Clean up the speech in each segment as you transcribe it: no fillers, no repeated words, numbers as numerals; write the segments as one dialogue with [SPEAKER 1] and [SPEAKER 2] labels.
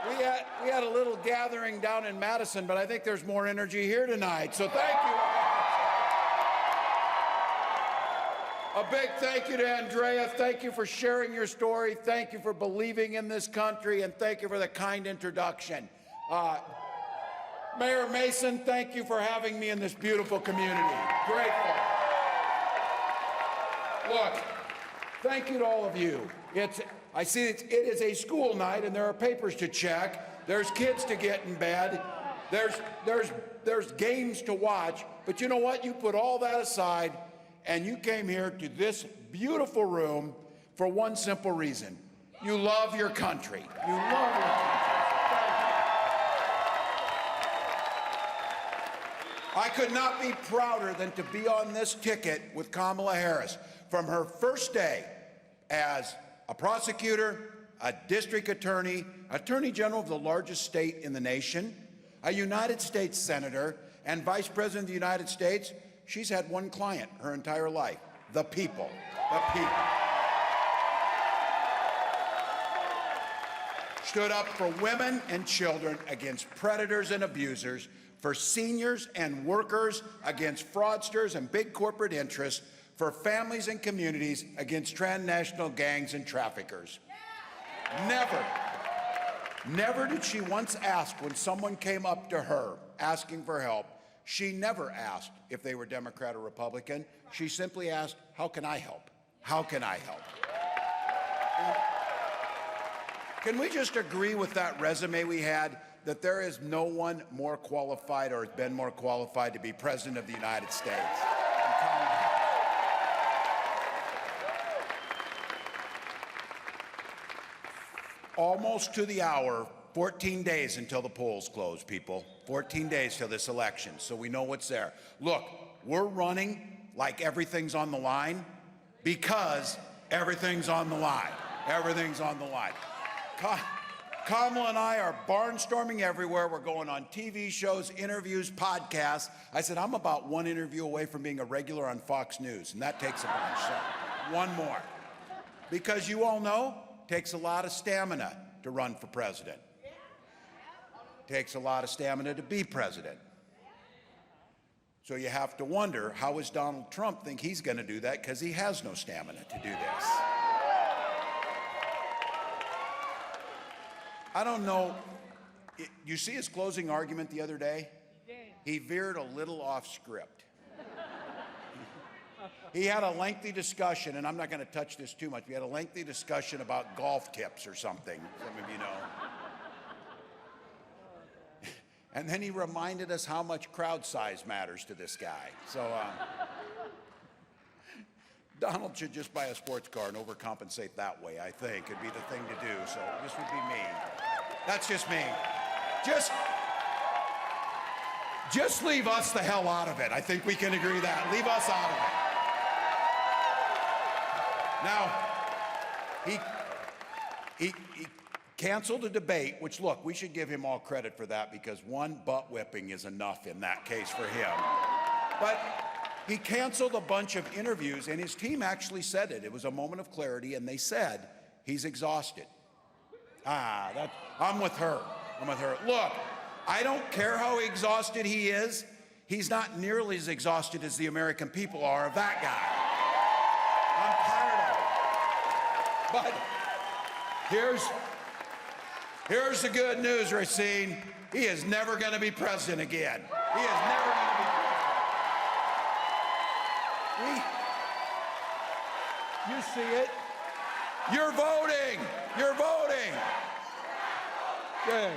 [SPEAKER 1] We had a little gathering down in Madison, but I think there's more energy here tonight, so thank you. A big thank you to Andrea. Thank you for sharing your story. Thank you for believing in this country, and thank you for the kind introduction. Mayor Mason, thank you for having me in this beautiful community. Grateful. Look, thank you to all of you. I see it is a school night, and there are papers to check. There's kids to get in bed. There's games to watch. But you know what? You put all that aside, and you came here to this beautiful room for one simple reason. You love your country. You love your country. I could not be prouder than to be on this ticket with Kamala Harris from her first day as a prosecutor, a district attorney, attorney general of the largest state in the nation, a United States senator, and vice president of the United States. She's had one client her entire life: the people. The people. Stood up for women and children against predators and abusers, for seniors and workers against fraudsters and big corporate interests, for families and communities against transnational gangs and traffickers. Never did she once ask, when someone came up to her asking for help, she never asked if they were Democrat or Republican. She simply asked, how can I help? How can I help? Can we just agree with that resume we had, that there is no one more qualified or has been more qualified to be President of the United States? Almost to the hour, 14 days until the polls close, people. 14 days till this election, so we know what's there. Look, we're running like everything's on the line because everything's on the line. Everything's on the line. Kamala and I are barnstorming everywhere. We're going on TV shows, interviews, podcasts. I said, I'm about one interview away from being a regular on Fox News, and that takes a bunch, so one more. Because you all know, it takes a lot of stamina to run for president. It takes a lot of stamina to be president. So you have to wonder, how does Donald Trump think he's going to do that? Because he has no stamina to do this. I don't know. You see his closing argument the other day? He veered a little off script. He had a lengthy discussion, and I'm not going to touch this too much. We had a lengthy discussion about golf tips or something, some of you know. And then he reminded us how much crowd size matters to this guy. So Donald should just buy a sports car and overcompensate that way, I think. It'd be the thing to do. So this would be me. That's just me. Just leave us the hell out of it. I think we can agree that. Leave us out of it. Now, he canceled a debate, which, look, we should give him all credit for that, because one butt whipping is enough in that case for him. But he canceled a bunch of interviews, and his team actually said it. It was a moment of clarity, and they said he's exhausted. I'm with her. I'm with her. Look, I don't care how exhausted he is. He's not nearly as exhausted as the American people are of that guy. I'm tired of it. But here's the good news, Racine. He is never going to be president again. He is never going to be president. You see it. You're voting. You're voting. Good.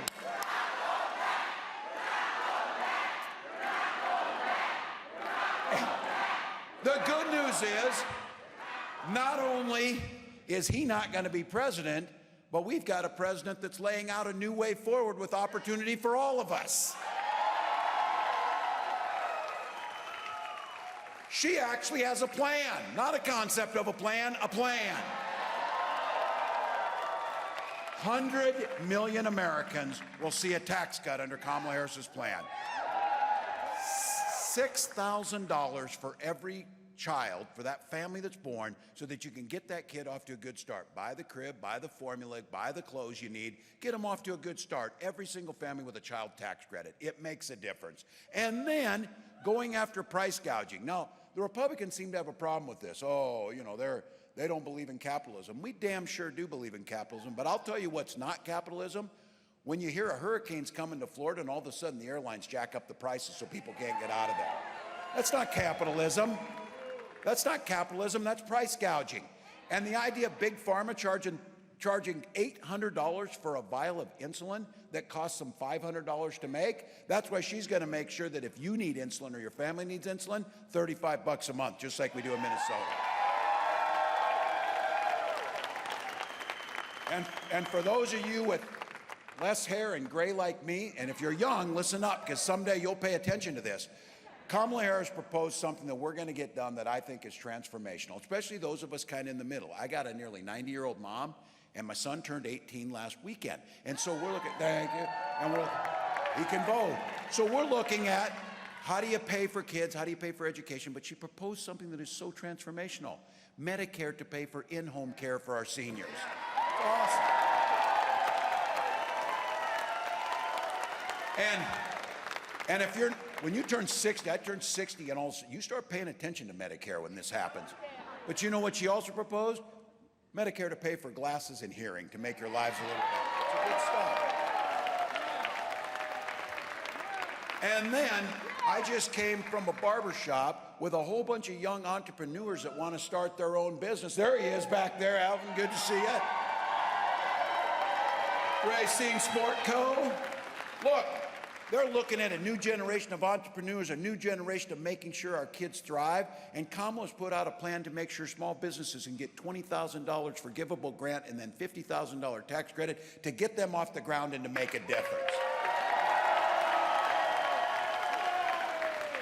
[SPEAKER 1] The good news is, not only is he not going to be president, but we've got a president that's laying out a new way forward with opportunity for all of us. She actually has a plan, not a concept of a plan, a plan. 100 million Americans will see a tax cut under Kamala Harris's plan. $6,000 for every child, for that family that's born, so that you can get that kid off to a good start. Buy the crib, buy the formula, buy the clothes you need, get them off to a good start. Every single family with a child tax credit. It makes a difference. And then going after price gouging. Now, the Republicans seem to have a problem with this. Oh, you know, they don't believe in capitalism. We damn sure do believe in capitalism, but I'll tell you what's not capitalism. When you hear a hurricane's coming to Florida and all of a sudden the airlines jack up the prices so people can't get out of there. That's not capitalism. That's not capitalism, that's price gouging. And the idea of Big Pharma charging $800 for a vial of insulin that costs them $500 to make, that's why she's gonna make sure that if you need insulin or your family needs insulin, $35 a month, just like we do in Minnesota. And for those of you with less hair and gray like me, and if you're young, listen up, because someday you'll pay attention to this. Kamala Harris proposed something that we're going to get done that I think is transformational, especially those of us kind of in the middle. I got a nearly 90-year-old mom, and my son turned 18 last weekend. And so we're looking, thank you, and he can vote. So we're looking at how do you pay for kids, how do you pay for education, but she proposed something that is so transformational. Medicare to pay for in-home care for our seniors. It's awesome. And if when you turn 60, I turned 60, and also you start paying attention to Medicare when this happens. But you know what she also proposed? Medicare to pay for glasses and hearing to make your lives a little better. It's good stuff. And then I just came from a barber shop with a whole bunch of young entrepreneurs that want to start their own business. There he is back there, Alvin. Good to see you. Racine Sport Co. Look. They're looking at a new generation of entrepreneurs, a new generation of making sure our kids thrive. And Kamala's put out a plan to make sure small businesses can get $20,000 forgivable grant and then $50,000 tax credit to get them off the ground and to make a difference.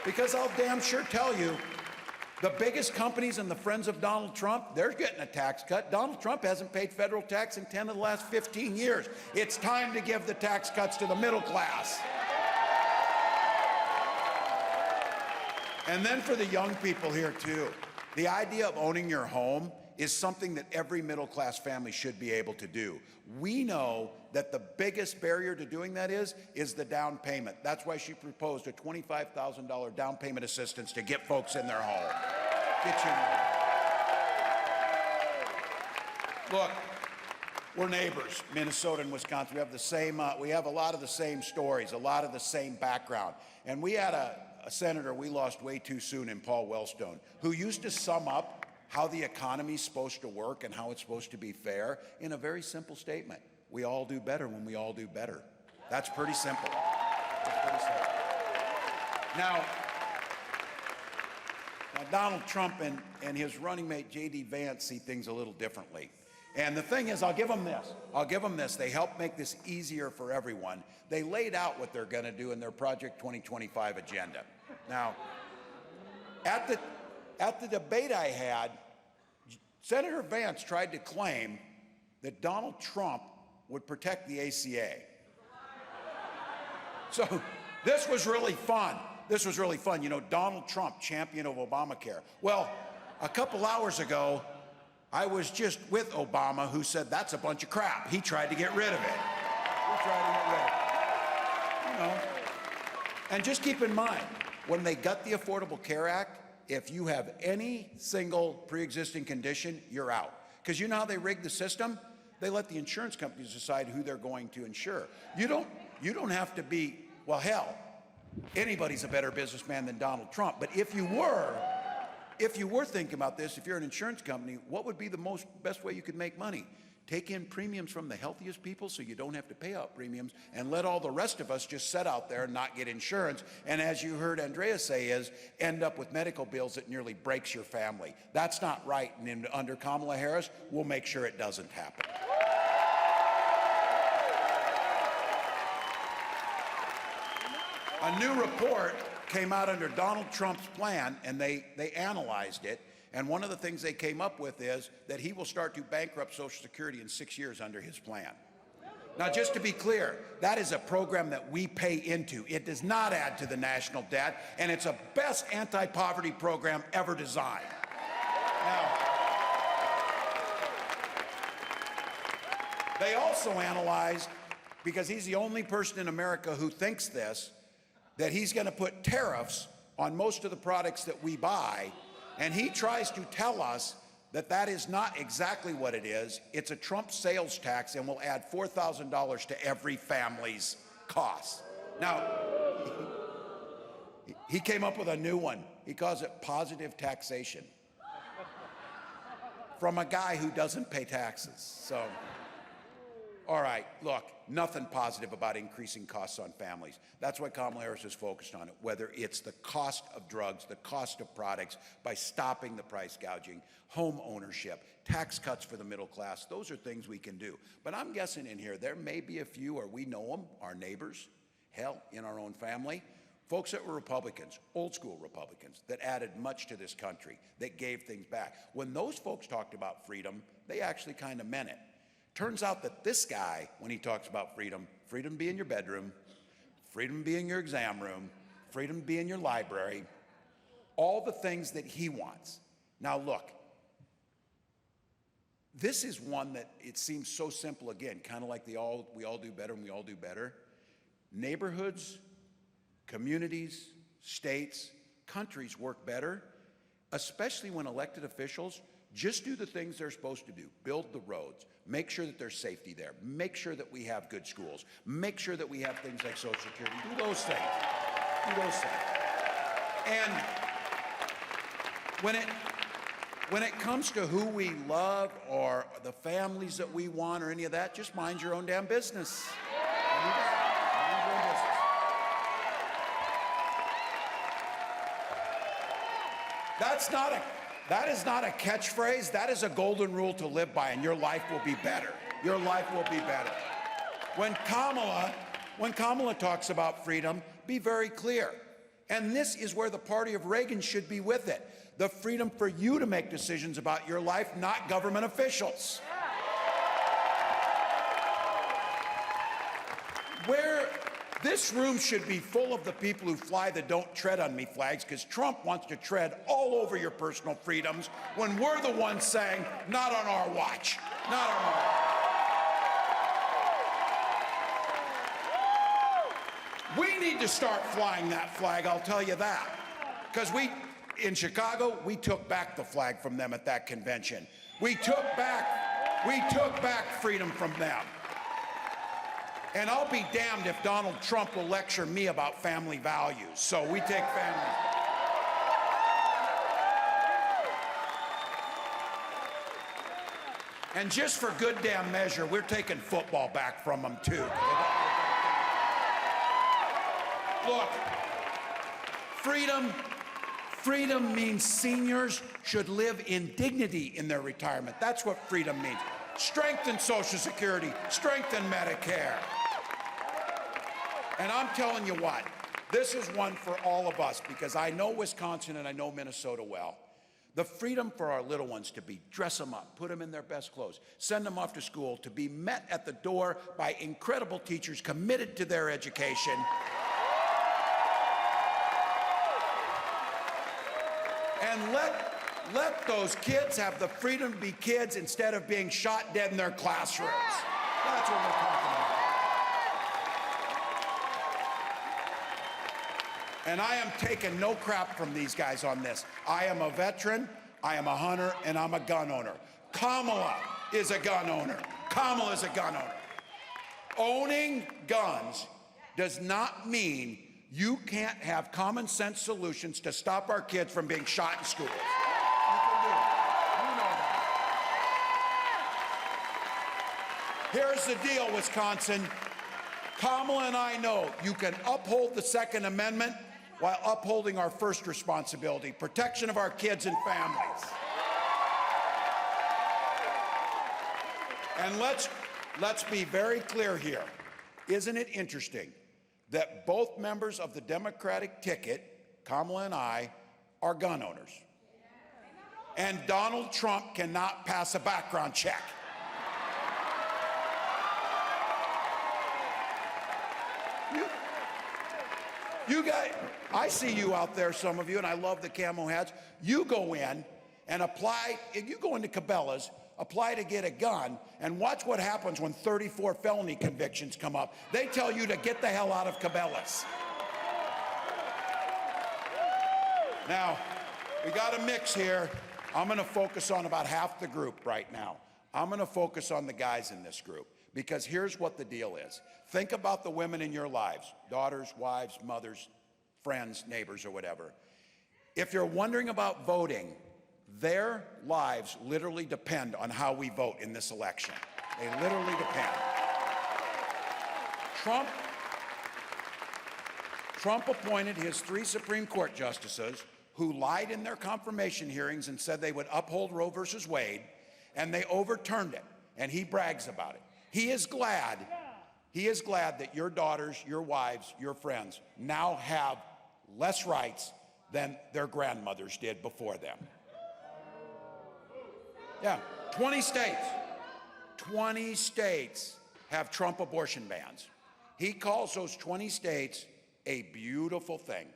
[SPEAKER 1] Because I'll damn sure tell you, the biggest companies and the friends of Donald Trump, they're getting a tax cut. Donald Trump hasn't paid federal tax in 10 of the last 15 years. It's time to give the tax cuts to the middle class. And then for the young people here too, the idea of owning your home is something that every middle-class family should be able to do. We know that the biggest barrier to doing that is the down payment. That's why she proposed a $25,000 down payment assistance to get folks in their home. Get you in there. Look, we're neighbors, Minnesota and Wisconsin. We have the same, we have a lot of the same stories, a lot of the same background. And we had a senator we lost way too soon in Paul Wellstone, who used to sum up how the economy's supposed to work and how it's supposed to be fair in a very simple statement. We all do better when we all do better. That's pretty simple. That's pretty simple. Now Donald Trump and his running mate, J.D. Vance, see things a little differently. And the thing is, I'll give them this. They helped make this easier for everyone. They laid out what they're going to do in their Project 2025 agenda. Now, at the debate I had, Senator Vance tried to claim that Donald Trump would protect the ACA. So this was really fun. This was really fun. You know, Donald Trump, champion of Obamacare. Well, a couple hours ago, I was just with Obama, who said that's a bunch of crap. He tried to get rid of it. You know. And just keep in mind, when they got the Affordable Care Act, if you have any single pre-existing condition, you're out. Because you know how they rigged the system? They let the insurance companies decide who they're going to insure. You don't have to be, well, hell, anybody's a better businessman than Donald Trump. But if you were thinking about this, if you're an insurance company, what would be the best way you could make money? Take in premiums from the healthiest people so you don't have to pay out premiums, and let all the rest of us just sit out there and not get insurance. And as you heard Andrea say, end up with medical bills that nearly breaks your family. That's not right, and under Kamala Harris, we'll make sure it doesn't happen. A new report came out under Donald Trump's plan, and they analyzed it. And one of the things they came up with is that he will start to bankrupt Social Security in 6 years under his plan. Now, just to be clear, that is a program that we pay into. It does not add to the national debt, and it's a best anti-poverty program ever designed. Now, they also analyzed, because he's the only person in America who thinks this, that he's going to put tariffs on most of the products that we buy, and he tries to tell us that that is not exactly what it is. It's a Trump sales tax and will add $4,000 to every family's costs. Now, he came up with a new one. He calls it positive taxation from a guy who doesn't pay taxes. So, all right, look, nothing positive about increasing costs on families. That's why Kamala Harris is focused on it, whether it's the cost of drugs, the cost of products, by stopping the price gouging, home ownership, tax cuts for the middle class. Those are things we can do. But I'm guessing in here, there may be a few, or we know them, our neighbors, hell, in our own family, folks that were Republicans, old school Republicans, that added much to this country, that gave things back. When those folks talked about freedom, they actually kind of meant it. Turns out that this guy, when he talks about freedom, freedom to be in your bedroom, freedom to be in your exam room, freedom to be in your library, all the things that he wants. Now look, this is one that it seems so simple again, kind of like we all do better and we all do better. Neighborhoods, communities, states, countries work better, especially when elected officials just do the things they're supposed to do. Build the roads, make sure that there's safety there, make sure that we have good schools, make sure that we have things like Social Security. Do those things. Do those things. And when it comes to who we love or the families that we want or any of that, just mind your own damn business. Mind your own business. That is not a catchphrase. That is a golden rule to live by, and your life will be better. Your life will be better. When Kamala talks about freedom, be very clear. And this is where the party of Reagan should be with it. The freedom for you to make decisions about your life, not government officials. Where this room should be full of the people who fly the "don't tread on me" flags, because Trump wants to tread all over your personal freedoms when we're the ones saying, not on our watch, not on our watch. We need to start flying that flag, I'll tell you that. Because in Chicago, we took back the flag from them at that convention. We took back freedom from them. And I'll be damned if Donald Trump will lecture me about family values. So we take family. And just for good damn measure, we're taking football back from them too. Look, freedom means seniors should live in dignity in their retirement. That's what freedom means. Strengthen Social Security, strengthen Medicare. And I'm telling you what, this is one for all of us, because I know Wisconsin and I know Minnesota well. The freedom for our little ones to dress them up, put them in their best clothes, send them off to school, to be met at the door by incredible teachers committed to their education. And let those kids have the freedom to be kids instead of being shot dead in their classrooms. That's what we're talking about. And I am taking no crap from these guys on this. I am a veteran, I am a hunter, and I'm a gun owner. Kamala is a gun owner. Kamala is a gun owner. Owning guns does not mean you can't have common sense solutions to stop our kids from being shot in schools. You can do it. You know that. Here's the deal, Wisconsin. Kamala and I know you can uphold the Second Amendment while upholding our first responsibility, protection of our kids and families. And let's be very clear here. Isn't it interesting that both members of the Democratic ticket, Kamala and I, are gun owners? And Donald Trump cannot pass a background check. You, you guys, I see you out there, some of you, and I love the camo hats. You go in and apply, you go into Cabela's, apply to get a gun, and watch what happens when 34 felony convictions come up. They tell you to get the hell out of Cabela's. Now, we got a mix here. I'm going to focus on about half the group right now. I'm going to focus on the guys in this group, because here's what the deal is. Think about the women in your lives, daughters, wives, mothers, friends, neighbors, or whatever. If you're wondering about voting, their lives literally depend on how we vote in this election. They literally depend. Trump appointed his 3 Supreme Court justices who lied in their confirmation hearings and said they would uphold Roe versus Wade, and they overturned it, and he brags about it. He is glad that your daughters, your wives, your friends now have less rights than their grandmothers did before them. Yeah, 20 states have Trump abortion bans. He calls those 20 states a beautiful thing.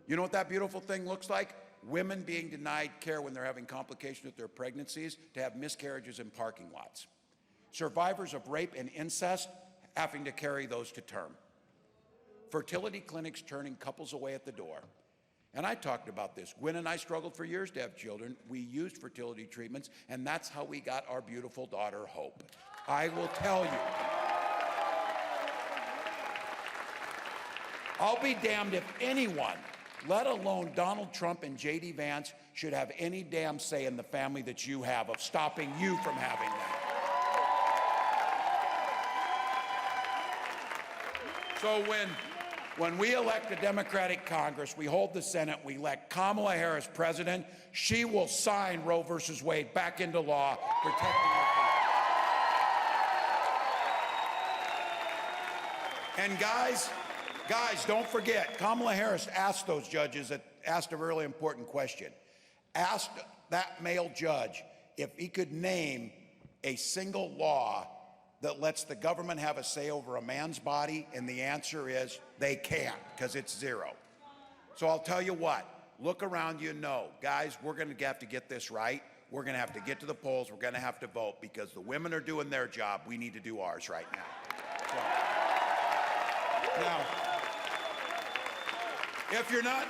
[SPEAKER 1] You know what that beautiful thing looks like? Women being denied care when they're having complications with their pregnancies, to have miscarriages in parking lots. Survivors of rape and incest having to carry those to term. Fertility clinics turning couples away at the door. And I talked about this. Gwen and I struggled for years to have children. We used fertility treatments, and that's how we got our beautiful daughter, Hope. I will tell you. I'll be damned if anyone, let alone Donald Trump and J.D. Vance, should have any damn say in the family that you have of stopping you from having that. So when we elect a Democratic Congress, we hold the Senate, we elect Kamala Harris president, she will sign Roe versus Wade back into law, protecting our people. And guys, don't forget, Kamala Harris asked those judges, asked a really important question. Asked that male judge if he could name a single law that lets the government have a say over a man's body, and the answer is they can't, because it's zero. So I'll tell you what, look around you and know, guys, we're going to have to get this right. We're going to have to get to the polls. We're going to have to vote, because the women are doing their job. We need to do ours right now. So, now, if you're not,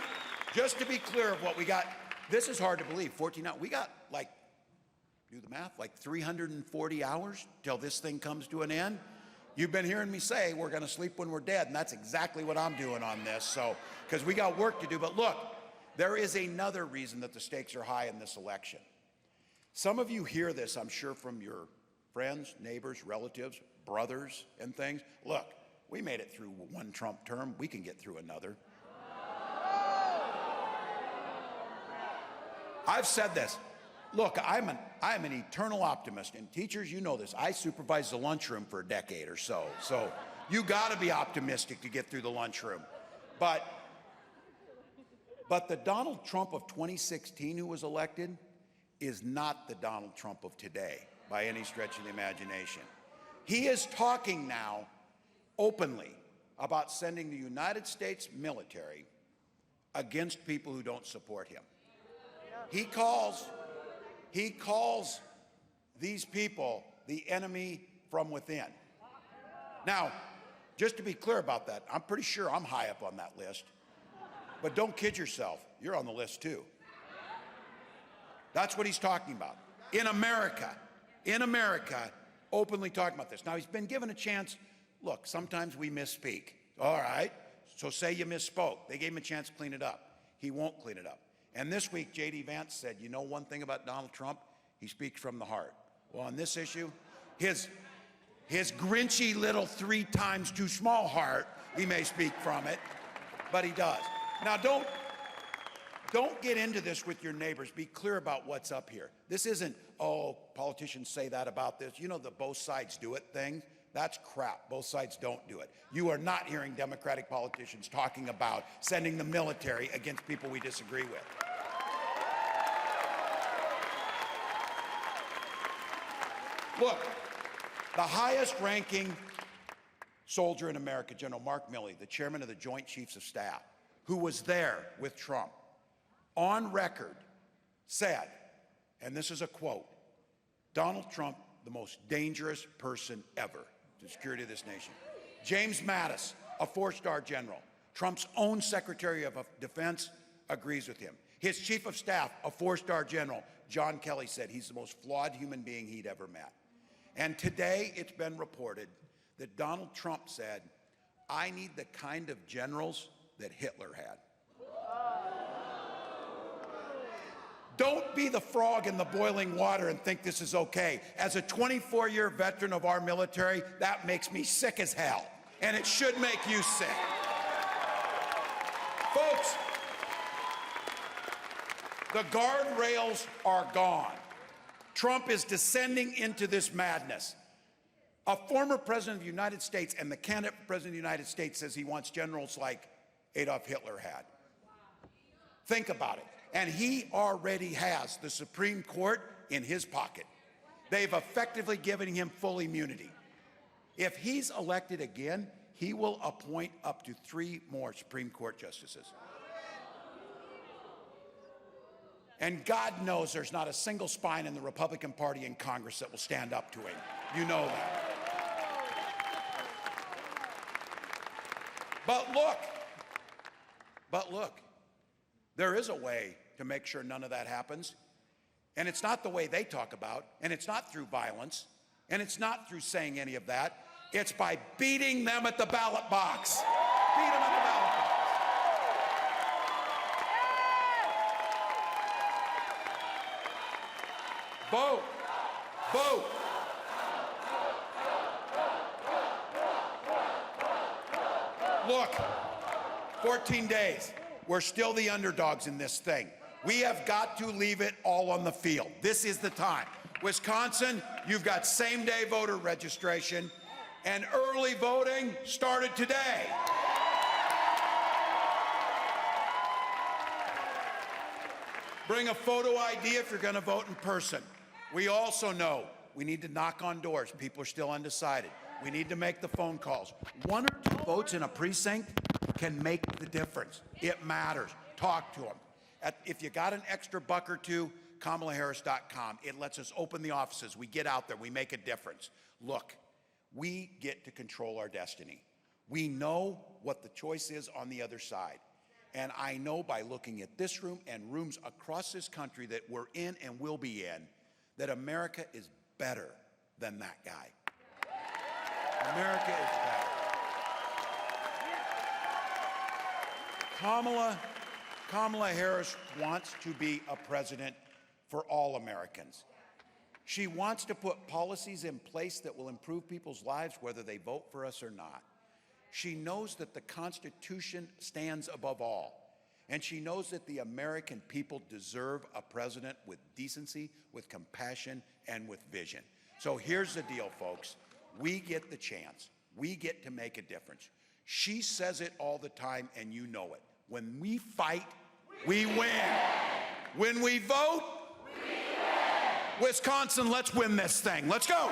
[SPEAKER 1] just to be clear of what we got, this is hard to believe, 14 hours. We got, like, do the math, like 340 hours till this thing comes to an end. You've been hearing me say we're going to sleep when we're dead, and that's exactly what I'm doing on this. So, because we got work to do. But look, there is another reason that the stakes are high in this election. Some of you hear this, I'm sure, from your friends, neighbors, relatives, brothers, and things. Look, we made it through one Trump term. We can get through another. I've said this. Look, I'm an eternal optimist, and teachers, you know this. I supervised the lunchroom for a decade or so, so you got to be optimistic to get through the lunchroom. But the Donald Trump of 2016 who was elected is not the Donald Trump of today by any stretch of the imagination. He is talking now openly about sending the United States military against people who don't support him. He calls these people the enemy from within. Now, just to be clear about that, I'm pretty sure I'm high up on that list. But don't kid yourself, you're on the list too. That's what he's talking about. In America, openly talking about this. Now, he's been given a chance. Look, sometimes we misspeak. All right, so say you misspoke. They gave him a chance to clean it up. He won't clean it up. And this week, J.D. Vance said, you know one thing about Donald Trump? He speaks from the heart. Well, on this issue, his grinchy little 3 times too small heart, he may speak from it, but he does. Now, don't get into this with your neighbors. Be clear about what's up here. This isn't, oh, politicians say that about this. You know the both sides do it thing? That's crap. Both sides don't do it. You are not hearing Democratic politicians talking about sending the military against people we disagree with. Look, the highest ranking soldier in America, General Mark Milley, the chairman of the Joint Chiefs of Staff, who was there with Trump, on record said, and this is a quote, Donald Trump, the most dangerous person ever to the security of this nation. James Mattis, a 4-star general, Trump's own Secretary of Defense, agrees with him. His chief of staff, a 4-star general, John Kelly, said he's the most flawed human being he'd ever met. And today it's been reported that Donald Trump said, I need the kind of generals that Hitler had. Don't be the frog in the boiling water and think this is okay. As a 24-year veteran of our military, that makes me sick as hell. And it should make you sick. Folks, the guardrails are gone. Trump is descending into this madness. A former president of the United States and the candidate for president of the United States says he wants generals like Adolf Hitler had. Think about it. And he already has the Supreme Court in his pocket. They've effectively given him full immunity. If he's elected again, he will appoint up to 3 more Supreme Court justices. And God knows there's not a single spine in the Republican Party in Congress that will stand up to him. You know that. But look, there is a way to make sure none of that happens. And it's not the way they talk about, and it's not through violence, and it's not through saying any of that. It's by beating them at the ballot box. Beat them at the ballot box. Vote. Vote. Look, 14 days. We're still the underdogs in this thing. We have got to leave it all on the field. This is the time. Wisconsin, you've got same-day voter registration, and early voting started today. Bring a photo ID if you're going to vote in person. We also know we need to knock on doors. People are still undecided. We need to make the phone calls. 1 or 2 votes in a precinct can make the difference. It matters. Talk to them. If you got an extra buck or two, KamalaHarris.com. It lets us open the offices. We get out there. We make a difference. Look, we get to control our destiny. We know what the choice is on the other side. And I know by looking at this room and rooms across this country that we're in and will be in, that America is better than that guy. America is better. Kamala Harris wants to be a president for all Americans. She wants to put policies in place that will improve people's lives whether they vote for us or not. She knows that the Constitution stands above all. And she knows that the American people deserve a president with decency, with compassion, and with vision. So here's the deal, folks. We get the chance. We get to make a difference. She says it all the time, and you know it. When we fight, we win. When we vote, we win. Wisconsin, let's win this thing. Let's go.